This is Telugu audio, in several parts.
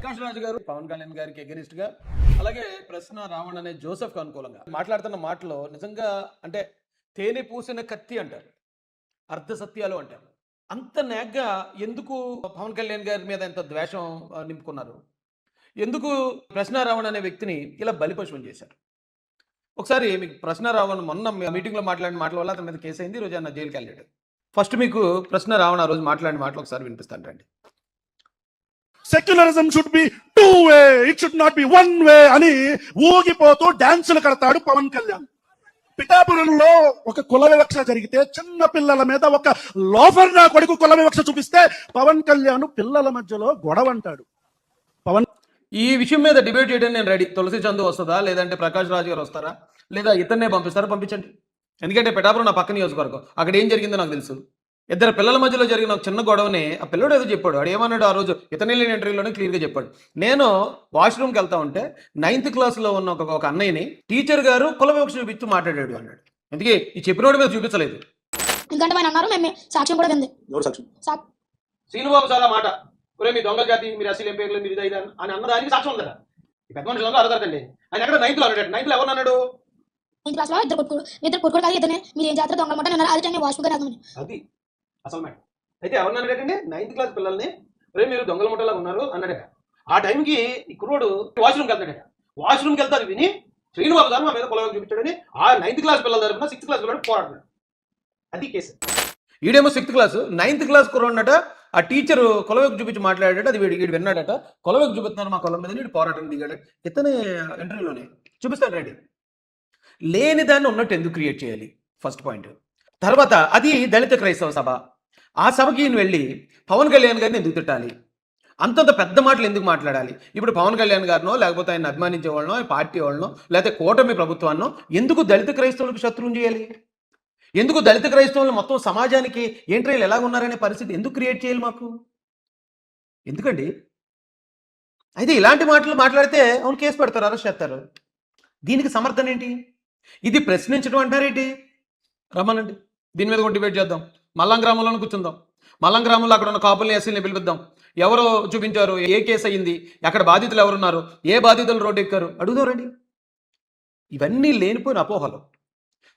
ప్రకాష్ రాజ్ గారు పవన్ కళ్యాణ్ గారికి ఎగనిస్ట్ గా, అలాగే ప్రశ్న రావణ్ అనే జోసెఫ్ అనుకూలంగా మాట్లాడుతున్న మాటలో నిజంగా అంటే తేనె పూసిన కత్తి అంటారు, అర్ధ సత్యాలు అంటారు. అంత నేగ్గా ఎందుకు పవన్ కళ్యాణ్ గారి మీద ఎంత ద్వేషం నింపుకున్నారు? ఎందుకు ప్రశ్న రావణ్ అనే వ్యక్తిని ఇలా బలిపశువం చేశారు? ఒకసారి మీకు ప్రశ్న రావణ్ మొన్న మీటింగ్లో మాట్లాడిన మాటల వల్ల అతని మీద కేసు అయింది. రోజు అన్న జైలుకి వెళ్ళాడు. ఫస్ట్ మీకు ప్రశ్న రావణ్ ఆ రోజు మాట్లాడిన మాటలు ఒకసారి వినిపిస్తాను రండి. Secularism should be two way, it should not be one way అని ఊగిపోతూ డాన్సులు కడతాడు పవన్ కళ్యాణ్. పిఠాపురంలో ఒక కుల వివక్ష జరిగితే చిన్న పిల్లల మీద ఒక లోఫర్ నా కొడుకు కుల వివక్ష చూపిస్తే పవన్ కళ్యాణ్ పిల్లల మధ్యలో గొడవ అంటాడు. పవన్ ఈ విషయం మీద డిబేట్ చేయడం నేను రెడీ. తులసి చందు వస్తుందా, లేదంటే ప్రకాష్ రాజ్ గారు వస్తారా, లేదా ఇతన్నే పంపిస్తారా? పంపించండి. ఎందుకంటే పిఠాపురం నా పక్క నియోజకవర్గం, అక్కడ ఏం జరిగిందో నాకు తెలుసు. ఇద్దరు పిల్లల మధ్యలో జరిగిన ఒక చిన్న గొడవని ఆ పిల్లడు ఏదో చెప్పాడు. వాడు ఏమన్నాడు ఆ రోజు ఇతని ఇంటర్వ్యూలోనే క్లియర్గా చెప్పాడు. నేను వాష్రూమ్కి వెళ్తా ఉంటే 9th క్లాస్లో ఉన్న ఒక అన్నయ్యని టీచర్ గారు కుల వివక్ష చూపించి మాట్లాడాడు అన్నాడు. ఎందుకే ఈ చెప్పినోడి మీద చూపించలేదు. ఎందుకంటే ఆయన అన్నారు, మేము సాక్ష్యం కూడా ఉంది. శ్రీనుబాబు చాలా మాట, ఒరే మీ దొంగ జాతి, మీరు అసలు ఏం పేర్లు, మీరు ఇది అని అన్నదానికి సాక్ష్యం ఉంది కదా. ఈ పెద్ద మనుషులు అడగదండి. ఆయన ఎక్కడ 9th లో అన్నాడు. 9th లో ఎవరు అన్నాడు? 9th క్లాస్ లో ఇద్దరు కొట్టుకోడు కాదు ఇతనే, మీరు ఏం జాతర దొంగ అన్నారు. అది టైం వాష్రూమ్ రాగమని అది అసలు మేడం. అయితే ఎవరు అన్నాడంటే 9th క్లాస్ పిల్లల్ని రే మీరు దొంగల ముట్టలా ఉన్నారు అన్నాడట. ఆ టైంకి ఈ కుర్రోడు వాష్రూమ్కి వెళ్తాడట. వాష్రూమ్కి వెళ్తా విని శ్రీనుబాబు గారు మా మీద కులవేక్ష చూపించాడని ఆ 9th క్లాస్ పిల్లల తరపున 6th క్లాస్ పిల్లడు పోరాడుతున్నాడు. అది కేసు. ఈడేమో 6th క్లాస్, 9th క్లాస్ కుర్రోడట. ఆ టీచర్ కులవేక్ష చూపించి మాట్లాడాడట. అది వీడు విన్నాడట. కులవేక్ష చూపిస్తున్నారు మా కులం మీద, వీడు పోరాటం దిగాడు. ఇతనే ఇంటర్వ్యూలోనే చూపిస్తాడు రెడీ. లేని దాన్ని ఉన్నట్టు ఎందుకు క్రియేట్ చేయాలి? First point. తర్వాత అది దళిత క్రైస్తవ సభ. ఆ సభకి ఈయన వెళ్ళి పవన్ కళ్యాణ్ గారిని ఎందుకు తిట్టాలి? అంతంత పెద్ద మాటలు ఎందుకు మాట్లాడాలి? ఇప్పుడు పవన్ కళ్యాణ్ గారినో, లేకపోతే ఆయన అభిమానించే వాళ్ళనో, పార్టీ వాళ్ళనో, లేకపోతే కూటమి ప్రభుత్వాన్నో ఎందుకు దళిత క్రైస్తవులకు శత్రువుని చేయాలి? ఎందుకు దళిత క్రైస్తవులు మొత్తం సమాజానికి ఏంటి వీళ్ళు ఎలాగున్నారనే పరిస్థితి ఎందుకు క్రియేట్ చేయాలి మాకు? ఎందుకండి? అయితే ఇలాంటి మాటలు మాట్లాడితే అవును కేసు పెడతారు, అరెస్ట్ చేస్తారు. దీనికి సమర్థన ఏంటి? ఇది ప్రశ్నించడం అంటారేంటి? రమ్మనండి, దీని మీద కూడా డిబేట్ చేద్దాం. మల్లం గ్రామంలోనే కూర్చుందాం. మల్లం గ్రామంలో అక్కడ ఉన్న కాపుల్ని, ఎస్సీని పిలిపిద్దాం. ఎవరో చూపించారు, ఏ కేసు అయ్యింది, అక్కడ బాధితులు ఎవరున్నారు, ఏ బాధితులు రోడ్డు ఎక్కారు అడుగుదాం రండి. ఇవన్నీ లేనిపోయిన అపోహలు.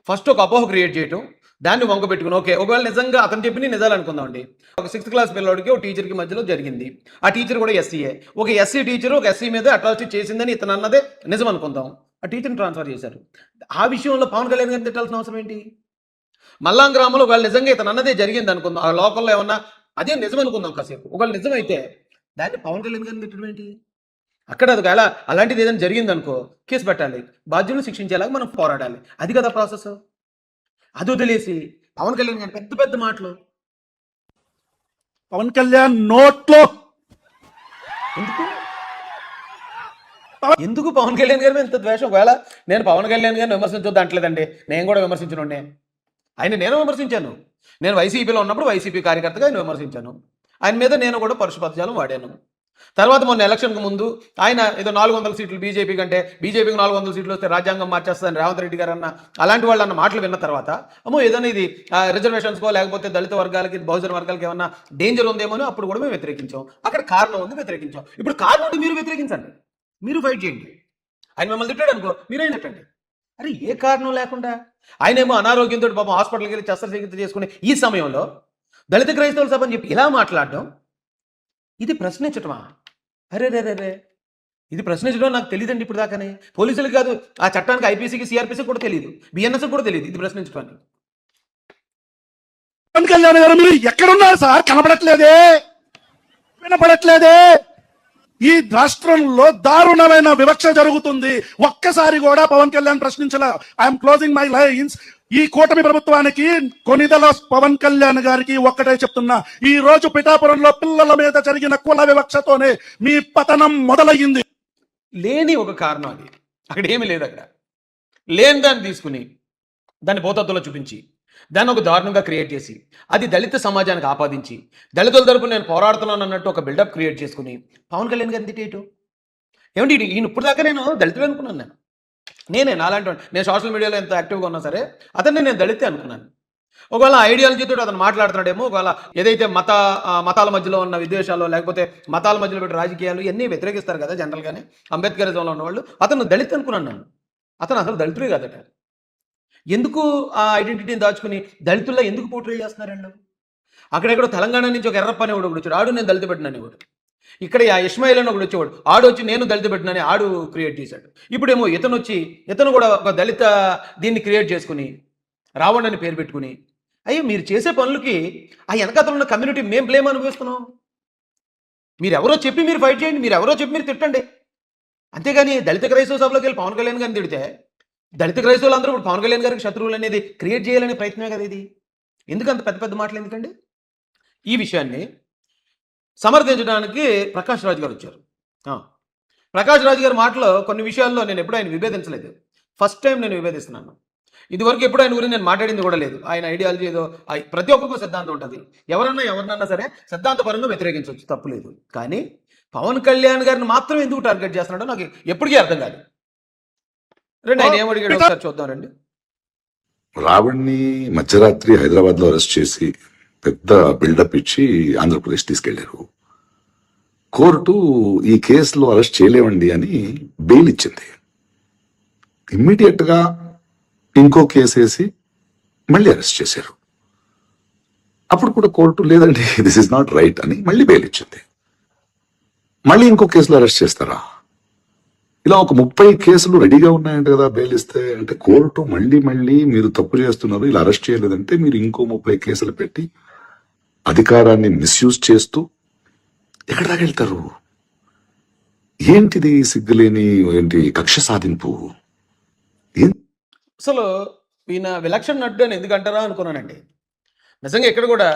ఫస్ట్ ఒక అపోహ క్రియేట్ చేయటం, దాన్ని వంక పెట్టుకుని ఓకే ఒకవేళ నిజంగా అతను చెప్పిన నిజాలు అనుకుందామండి. ఒక 6th క్లాస్ పిల్లడికి ఒక టీచర్కి మధ్యలో జరిగింది. ఆ టీచర్ కూడా ఎస్సీఏ. ఒక ఎస్సీ టీచర్ ఒక ఎస్సీ మీద అట్రాసిటీ చేసిందని ఇతను అన్నదే నిజం అనుకుందాం. ఆ టీచర్ని ట్రాన్స్ఫర్ చేశారు. ఆ విషయంలో పవన్ కళ్యాణ్ గారిని తిట్టాల్సిన అవసరం ఏంటి? మల్లాం గ్రామంలో ఒకవేళ నిజంగా ఇతను అన్నదే జరిగింది అనుకుందాం, ఆ లోకల్లో ఏమన్నా అదే నిజం అనుకుందాం కాసేపు. ఒకవేళ నిజమైతే దాన్ని పవన్ కళ్యాణ్ గారిని తిట్టడం ఏంటి? అక్కడ అది అలా అలాంటిది ఏదైనా జరిగింది అనుకో కేసు పెట్టాలి, బాధ్యులను శిక్షించేలాగా మనం పోరాడాలి. అది కదా ప్రాసెస్. అది వదిలేసి పవన్ కళ్యాణ్ గారి పెద్ద పెద్ద మాటలు. పవన్ కళ్యాణ్ నోట్లో ఎందుకు పవన్ కళ్యాణ్ గారి మీద ఇంత ద్వేషం? ఒకవేళ నేను పవన్ కళ్యాణ్ గారిని విమర్శించొద్దు అంటలేదండి, నేను కూడా విమర్శించనుండే. నేను విమర్శించాను. నేను వైసీపీలో ఉన్నప్పుడు వైసీపీ కార్యకర్తగా ఆయన విమర్శించాను. ఆయన మీద నేను కూడా పరుష పదజాలం వాడాను. తర్వాత మొన్న ఎలక్షన్కి ముందు ఆయన ఏదో 400 సీట్లు బీజేపీ కంటే, బీజేపీకి 400 సీట్లు వస్తే రాజ్యాంగం మార్చేస్తుందని రేవంత్ రెడ్డి గారు అన్న అలాంటి వాళ్ళు అన్న మాటలు విన్న తర్వాత అమ్మో ఏదైనా ఇది రిజర్వేషన్స్కో లేకపోతే దళిత వర్గాలకి, బహుజన వర్గాలకి ఏమన్నా డేంజర్ ఉందేమో అప్పుడు కూడా మేము వ్యతిరేకించాం. అక్కడ కారణం ఉంది, వ్యతిరేకించాం. ఇప్పుడు కారణం ఉంది, మీరు వ్యతిరేకించండి, మీరు ఫైట్ చేయండి. ఆయన మిమ్మల్ని తిట్టాడు అనుకో, మీరేం తిట్టండి. అరే ఏ కారణం లేకుండా ఆయనేమో అనారోగ్యంతో పాపం హాస్పిటల్కి వెళ్ళి శస్త్రచికిత్స చేసుకునే ఈ సమయంలో దళిత క్రైస్తవుల సభ అని చెప్పి ఇలా మాట్లాడడం, ఇది ప్రశ్నించటమా? అరే రే రే రే ఇది ప్రశ్నించడం నాకు తెలియదండి ఇప్పుడు దాకానే. పోలీసులకు కాదు, ఆ చట్టానికి ఐపీసీకి, సిఆర్పీసీకి కూడా తెలియదు, బిఎన్ఎస్కి కూడా తెలియదు ఇది ప్రశ్నించడం. పవన్ కళ్యాణ్ గారు మీరు ఎక్కడున్నారు సార్? కనపడట్లేదే, వినపడట్లేదే. ఈ రాష్ట్రంలో దారుణమైన వివక్ష జరుగుతుంది. ఒక్కసారి కూడా పవన్ కళ్యాణ్ ప్రశ్నించలే. I'm closing my lines. ఈ కూటమి ప్రభుత్వానికి, కొనిదల పవన్ కళ్యాణ్ గారికి ఒక్కటే చెప్తున్నా, ఈ రోజు పిఠాపురంలో పిల్లల మీద జరిగిన కుల వివక్షతోనే మీ పతనం మొదలయ్యింది. లేని ఒక కారణం అది. అక్కడ ఏమీ లేదు. అక్కడ లేని దాన్ని తీసుకుని దాన్ని భూతత్వంలో చూపించి దాన్ని ఒక దారుణంగా క్రియేట్ చేసి అది దళిత సమాజానికి ఆపాదించి దళితుల తరపు నేను పోరాడుతున్నాను అన్నట్టు ఒక బిల్డప్ క్రియేట్ చేసుకుని పవన్ కళ్యాణ్ గారిని తిట్టేయటం ఏమిటి? ఈయన ఇప్పుడు దాకా నేను దళితులు అనుకున్నాను. నేను నాలాంటి నేను సోషల్ మీడియాలో ఎంత యాక్టివ్గా ఉన్నా సరే అతన్ని నేను దళితే అనుకున్నాను. ఒకవేళ ఐడియాలజీతో అతను మాట్లాడుతున్నాడేమో, ఒకవేళ ఏదైతే మతాల మధ్యలో ఉన్న విద్వేషాలు, లేకపోతే మతాల మధ్యలో పెట్టి రాజకీయాలు ఇవన్నీ వ్యతిరేకిస్తారు కదా జనరల్గానే అంబేద్కరిజంలో ఉన్నవాళ్ళు. అతను దళిత్ అనుకున్నాను నేను. అతను అసలు దళితుడే కాదట. ఎందుకు ఆ ఐడెంటిటీని దాచుకుని దళితుల్లో ఎందుకు పోర్ట్రే చేస్తున్నారండి? అక్కడెక్కడో తెలంగాణ నుంచి ఒక ఎర్రప్ప అనేవాడు ఒకడు వచ్చాడు, ఆడు నేను దళిత పెట్టినని వాడు. ఇక్కడ ఆ ఇస్మాయిల్ అని ఒకడు వచ్చేవాడు, ఆడు వచ్చి నేను దళిత పెట్టినని ఆడు క్రియేట్ చేశాడు. ఇప్పుడేమో ఇతను కూడా ఒక దళిత దీన్ని క్రియేట్ చేసుకుని రావణ్ అని పేరు పెట్టుకుని, అయ్యో మీరు చేసే పనులకి ఆ వెనకాతలు ఉన్న కమ్యూనిటీ మేము బ్లేమ్ అనుభవిస్తున్నాం. మీరు ఎవరో చెప్పి మీరు ఫైట్ చేయండి, మీరు ఎవరో చెప్పి మీరు తిట్టండి. అంతేగాని దళిత క్రైస్తవ సభలోకి వెళ్ళి పవన్ కళ్యాణ్ గారిని తిడితే దళిత క్రైస్తవులు అందరూ ఇప్పుడు పవన్ కళ్యాణ్ గారికి శత్రువులు అనేది క్రియేట్ చేయాలనే ప్రయత్నమే కదా ఇది. ఎందుకు అంత పెద్ద పెద్ద మాటలు ఎందుకండి? ఈ విషయాన్ని సమర్థించడానికి ప్రకాష్ రాజ్ గారు వచ్చారు. ప్రకాష్ రాజ్ గారి మాటలో కొన్ని విషయాల్లో నేను ఎప్పుడు ఆయన విభేదించలేదు. ఫస్ట్ టైం నేను విభేదిస్తున్నాను. ఇదివరకు ఎప్పుడు ఆయన గురించి నేను మాట్లాడింది కూడా లేదు. ఆయన ఐడియాలజీ ఏదో ప్రతి ఒక్కరికి సిద్ధాంతం ఉంటుంది. ఎవరినన్నా సరే సిద్ధాంతపరంగా వ్యతిరేకించవచ్చు, తప్పులేదు. కానీ పవన్ కళ్యాణ్ గారిని మాత్రం ఎందుకు టార్గెట్ చేస్తున్నాడో నాకు ఎప్పటికీ అర్థం కాదు. రండి ఆయన ఏమడిగాడు ఒకసారి చూద్దాం రండి. రావణ్ణి మధ్యరాత్రి హైదరాబాద్ లో అరెస్ట్ చేసి పెద్ద బిల్డప్ ఇచ్చి ఆంధ్రప్రదేశ్ తీసుకెళ్లారు. కోర్టు ఈ కేసులో అరెస్ట్ చేయలేవండి అని బెయిల్ ఇచ్చింది. ఇమ్మీడియట్ గా ఇంకో కేసు వేసి మళ్ళీ అరెస్ట్ చేశారు. అప్పుడు కూడా కోర్టు లేదండి దిస్ ఇస్ నాట్ రైట్ అని మళ్ళీ బెయిల్ ఇచ్చింది. మళ్ళీ ఇంకో కేసులో అరెస్ట్ చేస్తారా? ఇలా ఒక 30 కేసులు రెడీగా ఉన్నాయంట కదా బెయిల్ ఇస్తే. అంటే కోర్టు మళ్ళీ మీరు తప్పు చేస్తున్నారు, ఇలా అరెస్ట్ చేయలేదంటే మీరు ఇంకో 30 కేసులు పెట్టి అధికారాన్ని మిస్యూజ్ చేస్తూ ఎక్కడ దాకా వెళ్తారు? ఏంటిది సిగ్గులేని కక్ష సాధింపు? అసలు ఈయన విలక్షణ నటుడు అని ఎందుకంటారా అనుకున్నానండి. నిజంగా ఇక్కడ కూడా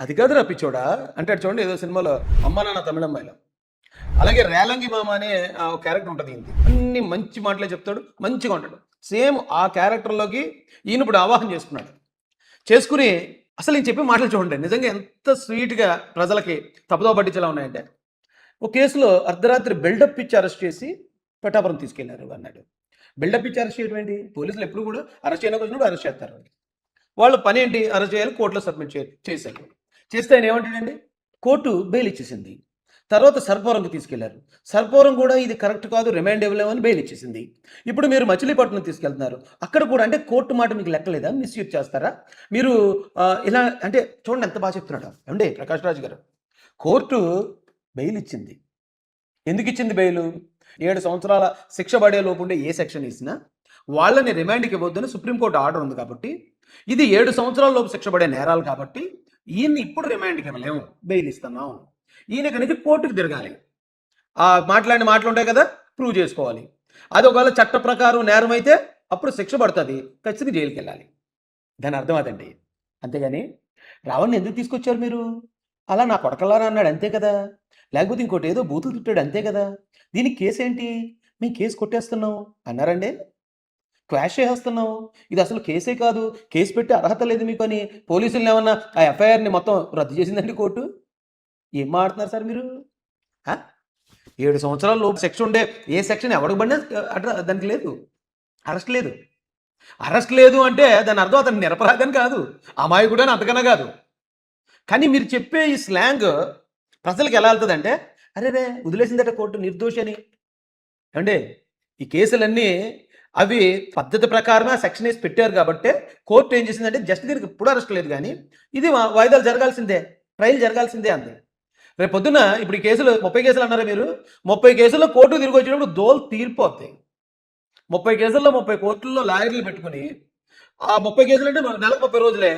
అది కాదు రప్పించోడా అంటే చూడండి, ఏదో సినిమాలో అమ్మ నాన్న తమిళమ్మాయిలో, అలాగే రేలంగి మామ అనే ఒక క్యారెక్టర్ ఉంటుంది. అన్ని మంచి మాటలే చెప్తాడు, మంచిగా ఉంటాడు. సేమ్ ఆ క్యారెక్టర్లోకి ఈయన ఇప్పుడు ఆవాహన చేసుకుని అసలు నేను చెప్పే మాటలు చూడండి, నిజంగా ఎంత స్వీట్గా ప్రజలకి తప్పుదో పట్టించేలా ఉన్నాయంటే. ఒక కేసులో అర్ధరాత్రి బిల్డప్ ఇచ్చి అరెస్ట్ చేసి పిఠాపురం తీసుకెళ్లారు అన్నాడు. బిల్డప్ ఇచ్చి అరెస్ట్ చేయడం ఏంటి? పోలీసులు ఎప్పుడు కూడా అరెస్ట్ చేయడానికి వచ్చినప్పుడు అరెస్ట్ చేస్తారు. వాళ్ళ పని ఏంటి? అరెస్ట్ చేయాలి, కోర్టులో సబ్మిట్ చేశారు. చేస్తే ఆయన ఏమంటాడండి, కోర్టు బెయిల్ ఇచ్చేసింది. తర్వాత సర్పవరంకి తీసుకెళ్లారు. సర్పవరం కూడా ఇది కరెక్ట్ కాదు, రిమాండ్ ఇవ్వలేమని బెయిల్ ఇచ్చేసింది. ఇప్పుడు మీరు మచిలీపట్నం తీసుకెళ్తున్నారు, అక్కడ కూడా అంటే కోర్టు మాట మీకు లెక్కలేదా? మిస్యూజ్ చేస్తారా మీరు? ఇలా అంటే చూడండి ఎంత బాగా చెప్తున్నాడు ఏమండి ప్రకాష్ రాజ్ గారు. కోర్టు బెయిల్ ఇచ్చింది. ఎందుకు ఇచ్చింది బెయిల్? 7 సంవత్సరాల శిక్ష పడే లోపు ఉండే ఏ సెక్షన్ ఇచ్చినా వాళ్ళని రిమాండ్కి ఇవ్వద్దని సుప్రీంకోర్టు ఆర్డర్ ఉంది కాబట్టి, ఇది 7 సంవత్సరాల లోపు శిక్ష పడే నేరాలు కాబట్టి ఈయన్ని ఇప్పుడు రిమాండ్కి ఇవ్వలేము, బెయిల్ ఇస్తున్నాం. ఈయన ఇక్కడి నుంచి కోర్టుకు తిరగాలి. మాట్లాడిన మాటలు ఉంటాయి కదా, ప్రూవ్ చేసుకోవాలి. అది ఒకవేళ చట్ట ప్రకారం నేరం అయితే అప్పుడు శిక్ష పడుతుంది, ఖచ్చితంగా జైలుకి వెళ్ళాలి. దాని అర్థం అదండి. అంతేగాని రావణ్ని ఎందుకు తీసుకొచ్చారు మీరు? అలా నా కొడకలారా అన్నాడు అంతే కదా, లేకపోతే ఇంకోటి ఏదో బూతులు తిట్టాడు అంతే కదా. దీనికి కేసు ఏంటి? మేము కేసు కొట్టేస్తున్నాం అన్నారండి, క్వాష్ చేసేస్తున్నాం. ఇది అసలు కేసే కాదు, కేసు పెట్టి అర్హత లేదు మీకు అని పోలీసులు ఏమన్నా ఆ ఎఫ్ఐఆర్ని మొత్తం రద్దు చేసిందండి కోర్టు. ఏం మాడుతున్నారు సార్ మీరు? 7 సంవత్సరాల లోపు సెక్షన్ ఉండే ఏ సెక్షన్ ఎవరికి పడినా దానికి లేదు, అరెస్ట్ లేదు. అరెస్ట్ లేదు అంటే దాని అర్థం అతను నిరపరాధని కాదు, అమాయకుడు అని అంతకన్నా కాదు. కానీ మీరు చెప్పే ఈ స్లాంగ్ ప్రజలకు ఎలా వెళ్తుందంటే, అరే వదిలేసిందట కోర్టు నిర్దోషి అని. అంటే ఈ కేసులన్నీ అవి పద్ధతి ప్రకారమే సెక్షన్ వేసి పెట్టారు కాబట్టి కోర్టు ఏం చేసిందంటే జస్ట్ దీనికి ఇప్పుడు అరెస్ట్ లేదు, కానీ ఇది వాయిదాలు జరగాల్సిందే, ట్రయల్ జరగాల్సిందే అంతే. రేపు పొద్దున ఇప్పుడు ఈ కేసులు 30 కేసులు అన్నారా మీరు, 30 కేసుల్లో కోర్టు తిరిగి వచ్చినప్పుడు దోలు తీరిపోతాయి. 30 కేసుల్లో 30 కోర్టుల్లో లాయర్లు పెట్టుకుని ఆ 30 కేసులు అంటే నెలకు 30 రోజులే.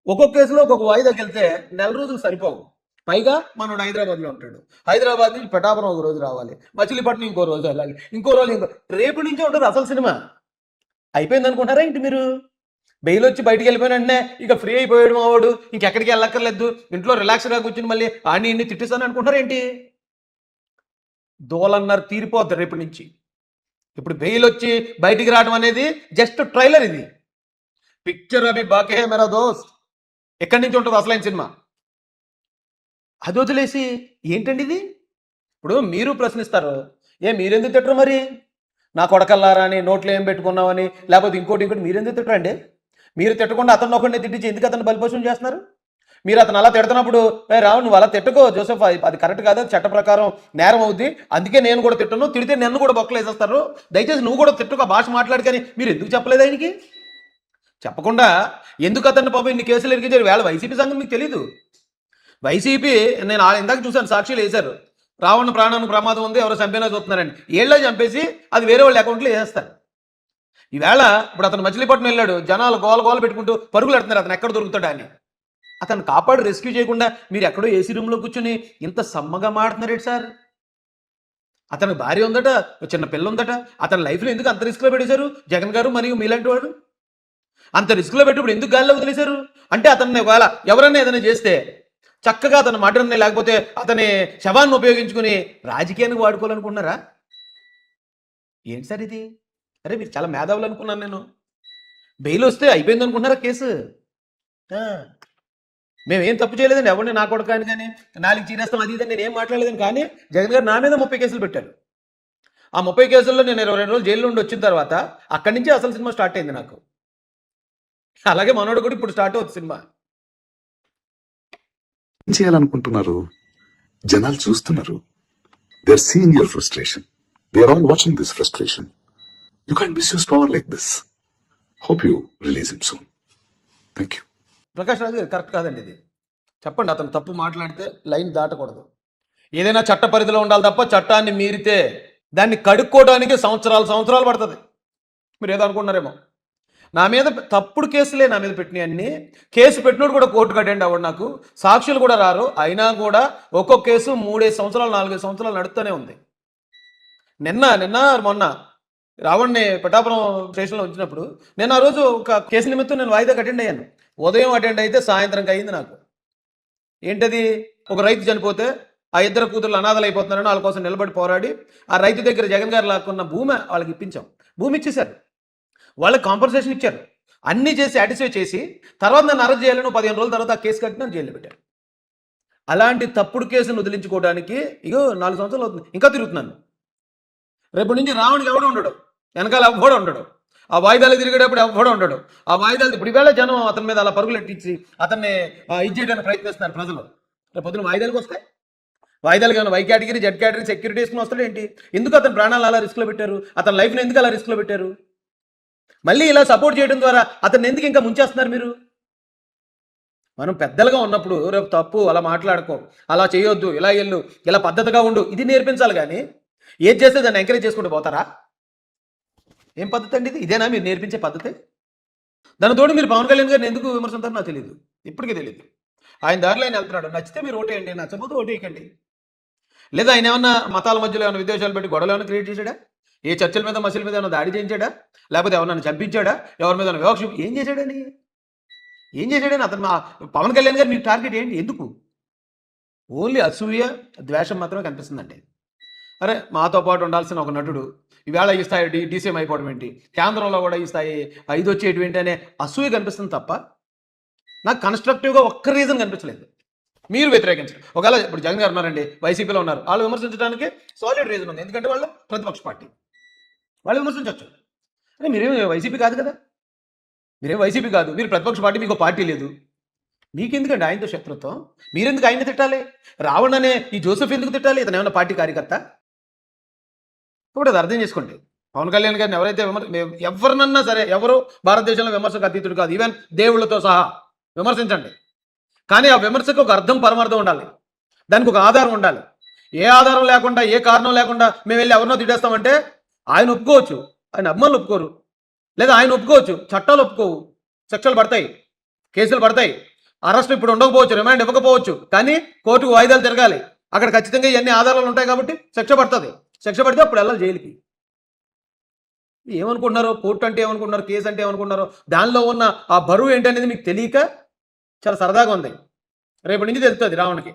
ఒక్కొక్క కేసులో ఒక్కొక్క వాయిదాకి వెళ్తే 4 రోజులు సరిపోవు. పైగా మనోడు హైదరాబాద్లో ఉంటాడు, హైదరాబాద్ నుంచి పిఠాపురం ఒక రోజు రావాలి, మచిలీపట్నం ఇంకో రోజు వెళ్ళాలి, ఇంకో రోజు రేపు నుంచే ఉంటుంది అసలు సినిమా. అయిపోయింది అనుకుంటారా ఏంటి మీరు? బెయిల్ వచ్చి బయటికి వెళ్ళిపోయిన వెంటనే ఇక ఫ్రీ అయిపోయాడు మావాడు, ఇంకెక్కడికి వెళ్ళక్కర్లేదు, ఇంట్లో రిలాక్స్గా కూర్చుని మళ్ళీ ఆడిని ఇన్ని తిట్టిస్తాను అనుకుంటారా ఏంటి? దోలన్నారు తీరిపోద్ది రేపటి నుంచి. ఇప్పుడు బెయిల్ వచ్చి బయటికి రావడం అనేది జస్ట్ ట్రైలర్. ఇది పిక్చర్ అభి బాకే హై మేరా దోస్త్, ఎక్కడి నుంచి ఉంటుంది అసలైన సినిమా. అది వదిలేసి ఏంటండి ఇది? ఇప్పుడు మీరు ప్రశ్నిస్తారు, మీరెందుకు తిట్టరు మరి? నా కొడకల్లారా అని, నోట్లో ఏం పెట్టుకున్నామని, లేకపోతే ఇంకోటి మీరెందుకు తిట్టరండి? మీరు తిట్టకుండా అతను ఒకరిని తిట్టించి ఎందుకు అతను బలిపోషణ చేస్తున్నారు? మీరు అతను అలా తిడుతున్నప్పుడు రావు నువ్వు అలా తిట్టుకో జోసెఫ్, అది కరెక్ట్ కాదు, చట్ట ప్రకారం నేరం అవుద్ది, అందుకే నేను కూడా తిట్టను, తిడితే నన్ను కూడా బొక్కలు వేసేస్తారు, దయచేసి నువ్వు కూడా తిట్టుకో భాష మాట్లాడు. కానీ మీరు ఎందుకు చెప్పలేదు ఆయనకి? చెప్పకుండా ఎందుకు అతన్ని పాపం ఇన్ని కేసులు ఎరిగించారు? వేళ వైసీపీ సంగతి మీకు తెలీదు. వైసీపీ నేను ఇందాక చూశాను, సాక్షులు వేశారు, రావణ ప్రాణానికి ప్రమాదం ఉంది, ఎవరో చంపేనా చూస్తున్నారండి, ఏళ్ళో చంపేసి అది వేరే వాళ్ళ అకౌంట్లో వేస్తారు. ఈవేళ ఇప్పుడు అతను మచిలీపట్నం వెళ్ళాడు, జనాలు గోల పెట్టుకుంటూ పరుగులు పెడుతున్నారు అతను ఎక్కడ దొరుకుతాడా అని. అతను కాపాడు రెస్క్యూ చేయకుండా మీరు ఎక్కడో ఏసీ రూమ్లో కూర్చొని ఇంత సమ్మగా మాడుతున్నారేంటి సార్? అతనికి భార్య ఉందట, చిన్న పిల్ల ఉందట, అతని లైఫ్లో ఎందుకు అంత రిస్క్లో పెట్టేశారు జగన్ గారు మరియు మీలాంటి వాడు? అంత రిస్క్లో పెట్టి ఇప్పుడు ఎందుకు గాల్లో వదిలేశారు? అంటే అతన్ని ఒకవేళ ఎవరన్నా ఏదైనా చేస్తే చక్కగా అతను మటన్ని లేకపోతే అతని శవాన్ని ఉపయోగించుకుని రాజకీయానికి వాడుకోవాలనుకున్నారా? ఏంటి సార్ ఇది? అరే మీరు చాలా మేధావులు అనుకున్నాను నేను. బెయిల్ వస్తే అయిపోయింది అనుకున్నారా కేసు? మేమేం తప్పు చేయలేదండి, ఎవరిని నా కొడుకు కానీ నాలుగు చీరేస్తాం అది ఇదని నేను ఏం మాట్లాడలేదని. కానీ జగన్ గారు నా మీద 30 కేసులు పెట్టారు. ఆ 30 కేసుల్లో నేను 22 రోజులు జైలు నుండి వచ్చిన తర్వాత అక్కడి నుంచి అసలు సినిమా స్టార్ట్ అయింది నాకు. అలాగే మనోడు కూడా ఇప్పుడు స్టార్ట్ అవుతుంది సినిమా. ఏం చేయాలనుకుంటున్నారు? జనాలు చూస్తున్నారు. They are seeing your frustration. They are all watching this frustration. You can't misuse power like this. Hope you release him soon. Thank you. Prakash Raju garu correct కాదండి ఇది. చెప్పండి, అతను తప్పు మాట్లాడితే లైన్ దాటకూడదు. ఏదైనా చట్ట పరిధిలో ఉండాలి తప్ప చట్టాన్ని మీరితే దాన్ని కడుక్కోవడానికి సంవత్సరాలు పడుతుంది. మీరు ఏదో అనుకుంటున్నారేమో. నా మీద తప్పుడు కేసులే నా మీద పెట్టినాయి అన్ని. కేసు పెట్టినోడు కూడా కోర్టుకు అటెండ్ అవ్వడు, నాకు సాక్షులు కూడా రారు. అయినా కూడా ఒక్కొక్క కేసు 3-5 సంవత్సరాలు 4-5 సంవత్సరాలు నడుస్తూనే ఉంది. నిన్న మొన్న రావణ్ణి పిఠాపురం స్టేషన్లో ఉంచినప్పుడు నేను ఆ రోజు ఒక కేసు నిమిత్తం నేను వాయిదాకి అటెండ్ అయ్యాను. ఉదయం అటెండ్ అయితే సాయంత్రంకి అయింది నాకు. ఏంటది? ఒక రైతు చనిపోతే ఆ ఇద్దరు కూతుర్లు అనాథలు అయిపోతున్నారని వాళ్ళ కోసం నిలబడి పోరాడి ఆ రైతు దగ్గర జగన్ గారు లాక్కున్న భూమి వాళ్ళకి ఇప్పించాం. భూమి ఇచ్చేశారు, వాళ్ళకి కాంపన్సేషన్ ఇచ్చారు, అన్నీ చేసి సాటిస్ఫై చేసి తర్వాత నన్ను అరెస్ట్ చేయాలని 15 రోజుల తర్వాత ఆ కేసు కట్టిన జైల్లో పెట్టారు. అలాంటి తప్పుడు కేసును వదిలించుకోవడానికి 4 సంవత్సరాలు అవుతుంది, ఇంకా తిరుగుతున్నాను. రేపు నుంచి రావణ్కి ఎవడో ఉండడు, వెనకాల ఎవ్వడో ఉండడు, ఆ వాయిదాలు తిరిగేటప్పుడు ఎవ్వడో ఉండడు. ఆ వాయిదాలు ఇప్పుడు ఈవేళ జనం అతని మీద అలా పరుగులు ఎట్టించి అతన్ని ఇది చేయడానికి ప్రయత్నిస్తున్నారు ప్రజలు. రేపు పొద్దున వాయిదాలకు వస్తాయి. వాయిదాలు కానీ why category Z category security వేసుకుని వస్తాడు ఏంటి? ఎందుకు అతని ప్రాణాలు అలా రిస్క్లో పెట్టారు? అతని లైఫ్ని ఎందుకు అలా రిస్క్లో పెట్టారు? మళ్ళీ ఇలా సపోర్ట్ చేయడం ద్వారా అతన్ని ఎందుకు ఇంకా ముంచేస్తున్నారు మీరు? మనం పెద్దలుగా ఉన్నప్పుడు రేపు తప్పు అలా మాట్లాడుకో, అలా చేయొద్దు, ఇలా వెళ్ళు, ఇలా పద్ధతిగా ఉండు, ఇది నేర్పించాలి. కానీ ఏది చేస్తే దాన్ని ఎంకరేజ్ చేసుకుంటూ పోతారా? ఏం పద్ధతి అండి ఇది? ఇదేనా మీరు నేర్పించే పద్ధతి? దాని తోడు మీరు పవన్ కళ్యాణ్ గారిని ఎందుకు విమర్శింటారో నాకు తెలియదు, ఇప్పటికీ తెలియదు. ఆయన దారిలో ఆయన వెళ్తున్నాడు, నచ్చితే మీరు ఓటేయండి, నచ్చకపోతే ఓటేయకండి. లేదా ఆయన ఏమన్నా మతాల మధ్యలో ఏమైనా విద్వేషాలు పెట్టి గొడవలు ఏమైనా క్రియేట్ చేశాడా? ఏ చర్చల మీద మసీల మీద ఏమైనా దాడి చేయించాడా? లేకపోతే ఎవరైనా చంపించాడా? ఎవరి మీద వివక్ష ఏం చేశాడని? అతను పవన్ కళ్యాణ్ గారు మీకు టార్గెట్ ఏంటి? ఎందుకు? ఓన్లీ అసూయ ద్వేషం మాత్రమే కనిపిస్తుందండి. అరే మాతో పాటు ఉండాల్సిన ఒక నటుడు ఈవేళ ఈ స్థాయి డీసీఎం అయిపోవడం ఏంటి, కేంద్రంలో కూడా ఈ స్థాయి 5 వచ్చేటివి ఏంటి అనే అసూయ కనిపిస్తుంది తప్ప నాకు కన్స్ట్రక్టివ్గా ఒక్క రీజన్ కనిపించలేదు. మీరు వ్యతిరేకించరు. ఒకవేళ ఇప్పుడు జగన్ గారు ఉన్నారండి, వైసీపీలో ఉన్నారు, వాళ్ళు విమర్శించడానికి సాలిడ్ రీజన్ ఉంది, ఎందుకంటే వాళ్ళు ప్రతిపక్ష పార్టీ, వాళ్ళు విమర్శించవచ్చు. అంటే మీరేం వైసీపీ కాదు కదా, మీరు ప్రతిపక్ష పార్టీ, మీకు పార్టీ లేదు, మీకెందుకండి ఆయనతో శత్రుత్వం? మీరెందుకు ఆయన తిట్టాలి? రావణ్ అనే ఈ జోసెఫ్ ఎందుకు తిట్టాలి? ఇతను ఏమన్నా పార్టీ కార్యకర్త? ఇప్పుడు అది అర్థం చేసుకోండి. పవన్ కళ్యాణ్ గారిని ఎవరైతే ఎవరినన్నా సరే, ఎవరు భారతదేశంలో విమర్శకు అతీతుడు కాదు, ఈవెన్ దేవుళ్ళతో సహా విమర్శించండి. కానీ ఆ విమర్శకు ఒక అర్థం పరమార్థం ఉండాలి, దానికి ఒక ఆధారం ఉండాలి. ఏ ఆధారం లేకుండా, ఏ కారణం లేకుండా మేము వెళ్ళి ఎవరినో తిట్టేస్తామంటే ఆయన ఒప్పుకోవచ్చు, ఆయన అభిమానులు ఒప్పుకోరు. లేదా ఆయన ఒప్పుకోవచ్చు, చట్టాలు ఒప్పుకోవు, శిక్షలు పడతాయి, కేసులు పడతాయి, అరెస్ట్ ఇప్పుడు ఉండకపోవచ్చు, రిమాండ్ ఇవ్వకపోవచ్చు, కానీ కోర్టుకు వాయిదాలు తిరగాలి. అక్కడ ఖచ్చితంగా ఇవన్నీ ఆధారాలు ఉంటాయి కాబట్టి శిక్ష పడుతుంది. శిక్ష పడితే అప్పుడు వెళ్ళాలి జైలుకి. ఏమనుకుంటున్నారో, కోర్టు అంటే ఏమనుకుంటున్నారు, కేసు అంటే ఏమనుకుంటున్నారో, దానిలో ఉన్న ఆ బరువు ఏంటనేది మీకు తెలియక చాలా సరదాగా ఉంది. రేపటి నుంచి తెలుస్తుంది రావణ్కి.